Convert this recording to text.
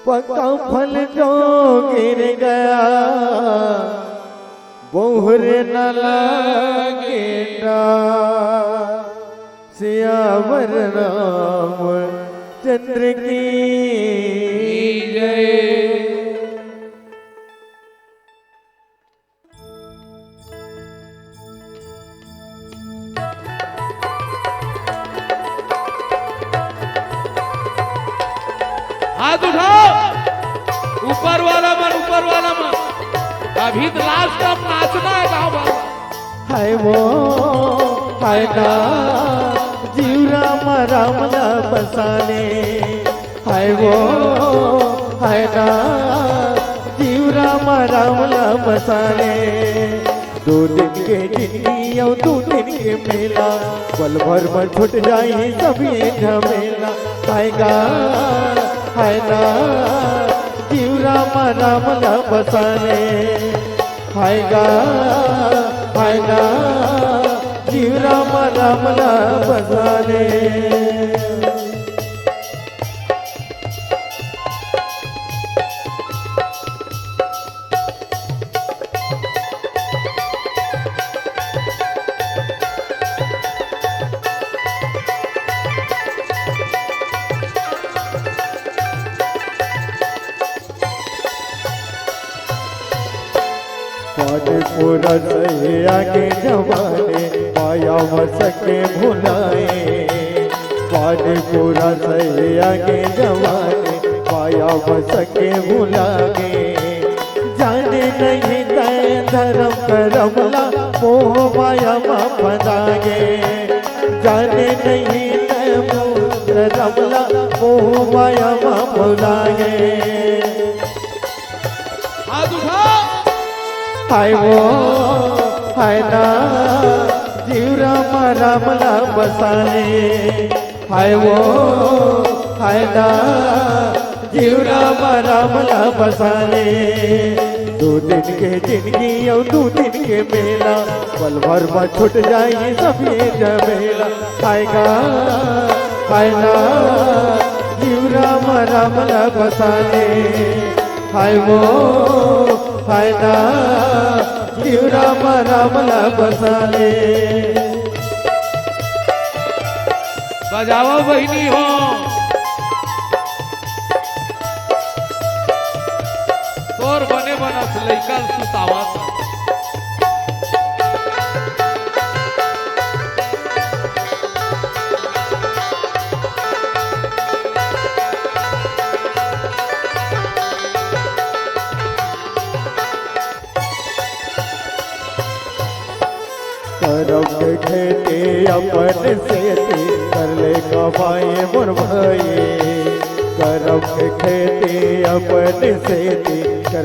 पका फल जो गिर गया बोहर न लागे सियावर राम चंद्र की जय। हाथ उठाओ, ऊपर वाला मन, ऊपर वाला मन। अभी तो लास्ट अब नाचना है गाँव वाला। हाय वो हाय ना जीव राम राम ना बसाने। हाय वो हाय ना जीव राम राम ना बसाने। 2 दिन के जिंदगी और 2 दिन के मेला पल भर में छूट जाए सभी झमेला। हायगा हाय ना जीव राम राम ना बसाने। हायगा हाय ना जीव राम राम ना बसाने। पूरा सही आगे जवाने पाया सके भुलाए। पूरा सही आगे जवाने पाया सके भुलाए। जाने नहीं तय धर्म करमला मोह माया माँ फदागे। जाने नहीं तय धर्मला मोह माया माँ फदागे। हाय वो हाय ना जीव राम राम ना बसाने। हाय वो हाय ना जीव राम राम ना बसाने। 2 दिन के जिंदगी और 2 दिन के मेला पल भर में छूट जाए सभी झमेला। हायगा हाय ना जीव राम राम ना बसाने। हाय वो हाय ना जीव राम राम ना बसाने। बजाओ बहिनी हो, तोर बने बनस लइका सुतावत। करब के खेती अपन सेती कर ले कमाए मोर भाई। करब के खेती अपन सेती